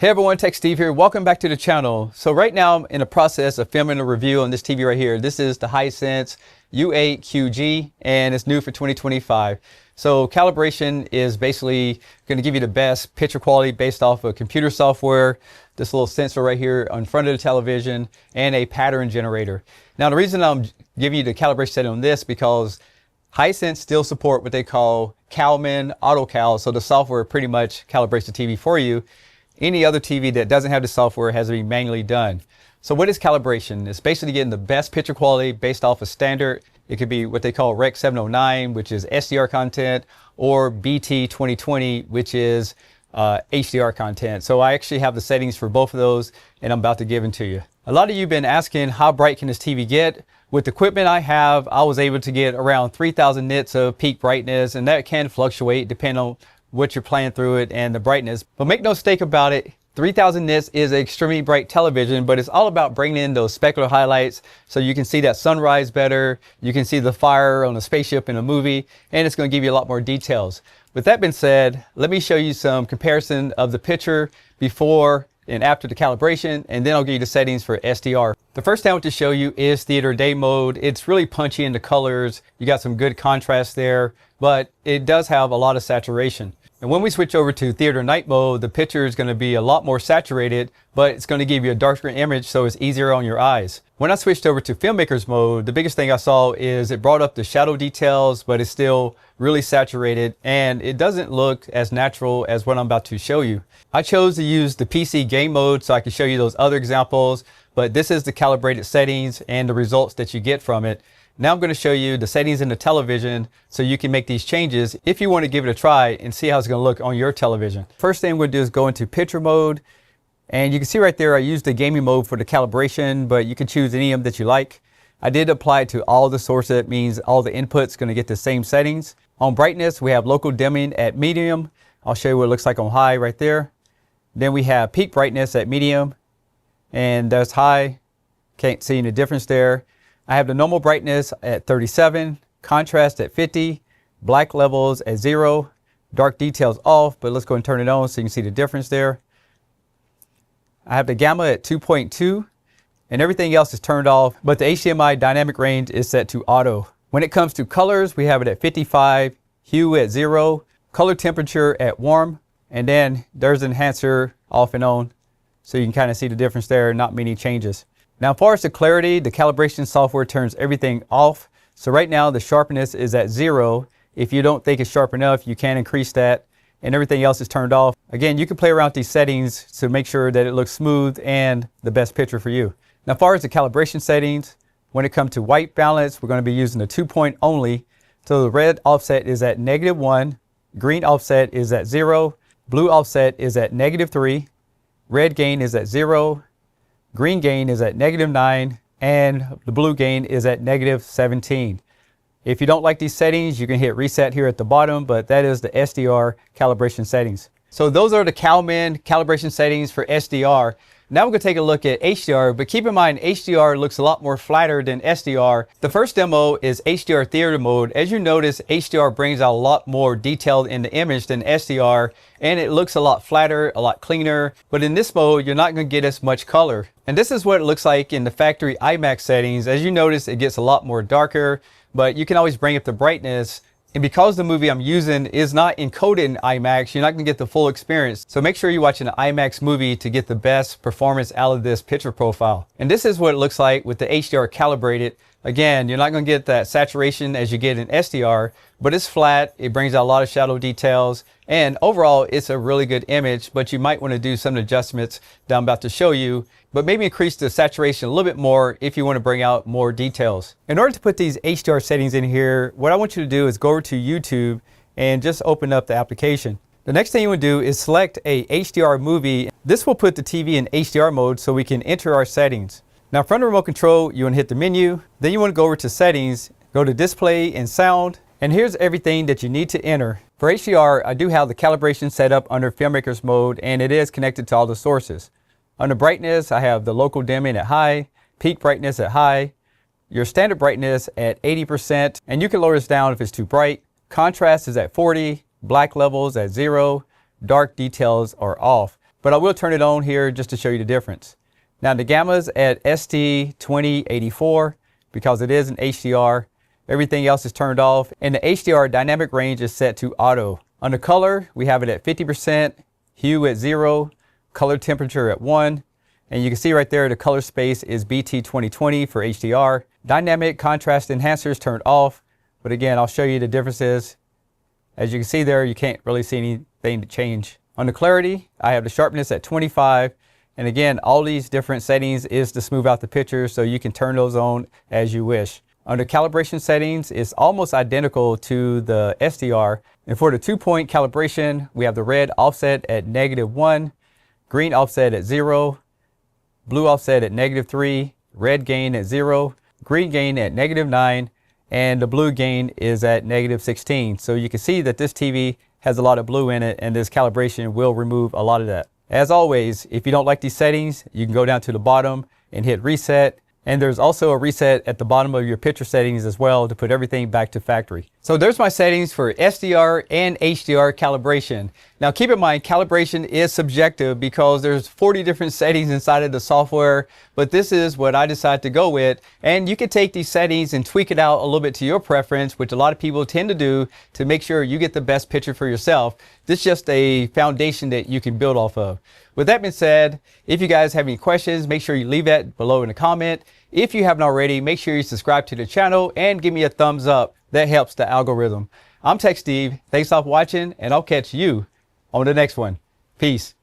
Hey everyone, Tech Steve here. Welcome back to the channel. So right now I'm in the process of filming a review on this TV right here. This is the Hisense U8QG and it's new for 2025. So calibration is basically going to give you the best picture quality based off of computer software, this little sensor right here in front of the television, and a pattern generator. Now the reason I'm giving you the calibration setting on this because Hisense still support what they call Calman AutoCal. So the software pretty much calibrates the TV for you. Any other TV that doesn't have the software has to be manually done. So what is calibration? It's basically getting the best picture quality based off a standard. It could be what they call Rec 709, which is SDR content, or BT 2020, which is HDR content. So I actually have the settings for both of those and I'm about to give them to you. A lot of you have been asking how bright can this TV get? With the equipment I have, I was able to get around 3,000 nits of peak brightness, and that can fluctuate depending on what you're playing through it and the brightness. But make no mistake about it, 3000 nits is an extremely bright television, but it's all about bringing in those specular highlights so you can see that sunrise better, you can see the fire on a spaceship in a movie, and it's going to give you a lot more details. With that being said, let me show you some comparison of the picture before and after the calibration, and then I'll give you the settings for SDR. The first thing I want to show you is theater day mode. It's really punchy in the colors. You got some good contrast there, but it does have a lot of saturation. And when we switch over to theater night mode, the picture is going to be a lot more saturated, but it's going to give you a darker image so it's easier on your eyes. When I switched over to Filmmaker's mode, the biggest thing I saw is it brought up the shadow details, but it's still really saturated and it doesn't look as natural as what I'm about to show you. I chose to use the PC game mode so I can show you those other examples, but this is the calibrated settings and the results that you get from it. Now I'm going to show you the settings in the television so you can make these changes if you want to give it a try and see how it's going to look on your television. First thing I'm going to do is go into picture mode, and you can see right there I used the gaming mode for the calibration, but you can choose any of them that you like. I did apply it to all the sources. That means all the inputs going to get the same settings. On brightness we have local dimming at medium. I'll show you what it looks like on high right there. Then we have peak brightness at medium, and that's high. Can't see any difference there. I have the normal brightness at 37, contrast at 50, black levels at 0, dark details off, but let's go and turn it on so you can see the difference there. I have the gamma at 2.2 and everything else is turned off, but the HDMI dynamic range is set to auto. When it comes to colors, we have it at 55, hue at 0, color temperature at warm, and then there's enhancer off and on, so you can kind of see the difference there, not many changes. Now, as far as the clarity, the calibration software turns everything off. So right now the sharpness is at 0. If you don't think it's sharp enough, you can increase that, and everything else is turned off. Again, you can play around with these settings to make sure that it looks smooth and the best picture for you. Now, as far as the calibration settings, when it comes to white balance, we're going to be using the 2-point only. So the red offset is at -1, green offset is at 0, blue offset is at -3, red gain is at 0, green gain is at -9, and the blue gain is at -17. If you don't like these settings, you can hit reset here at the bottom, but that is the SDR calibration settings. So those are the Calman calibration settings for SDR. Now we're going to take a look at HDR, but keep in mind HDR looks a lot more flatter than SDR. The first demo is HDR theater mode. As you notice, HDR brings out a lot more detail in the image than SDR, and it looks a lot flatter, a lot cleaner. But in this mode, you're not going to get as much color. And this is what it looks like in the factory IMAX settings. As you notice, it gets a lot more darker, but you can always bring up the brightness. And because the movie I'm using is not encoded in IMAX, you're not going to get the full experience. So make sure you're watching an IMAX movie to get the best performance out of this picture profile. And this is what it looks like with the HDR calibrated. Again, you're not going to get that saturation as you get in SDR, but it's flat. It brings out a lot of shadow details. And overall, it's a really good image, but you might want to do some adjustments that I'm about to show you, but maybe increase the saturation a little bit more if you want to bring out more details. In order to put these HDR settings in here, what I want you to do is go over to YouTube and just open up the application. The next thing you want to do is select a HDR movie. This will put the TV in HDR mode so we can enter our settings. Now from the remote control, you want to hit the menu, then you want to go over to settings, go to display and sound, and here's everything that you need to enter. For HDR, I do have the calibration set up under Filmmaker's mode, and it is connected to all the sources. Under brightness, I have the local dimming at high, peak brightness at high, your standard brightness at 80%, and you can lower this down if it's too bright. Contrast is at 40, black levels at 0, dark details are off. but I will turn it on here just to show you the difference. Now the gamma's at ST2084 because it is an HDR. Everything else is turned off, and the HDR dynamic range is set to auto. Under color, we have it at 50%, hue at 0, color temperature at 1, and you can see right there the color space is BT 2020 for HDR. Dynamic contrast enhancers turned off, but again, I'll show you the differences. As you can see there, you can't really see anything to change. Under clarity, I have the sharpness at 25, and again, all these different settings is to smooth out the picture, so you can turn those on as you wish. Under calibration settings, it's almost identical to the SDR. And for the 2-point calibration, we have the red offset at -1, green offset at 0, blue offset at -3, red gain at 0, green gain at -9, and the blue gain is at -16. So you can see that this TV has a lot of blue in it, and this calibration will remove a lot of that. As always, if you don't like these settings, you can go down to the bottom and hit reset. And there's also a reset at the bottom of your picture settings as well to put everything back to factory. So there's my settings for SDR and HDR calibration. Now keep in mind, calibration is subjective because there's 40 different settings inside of the software, but this is what I decided to go with. And you can take these settings and tweak it out a little bit to your preference, which a lot of people tend to do to make sure you get the best picture for yourself. This is just a foundation that you can build off of. With that being said, if you guys have any questions, make sure you leave that below in a comment. If you haven't already, make sure you subscribe to the channel and give me a thumbs up. That helps the algorithm. I'm Tech Steve. Thanks for watching, and I'll catch you on the next one. Peace.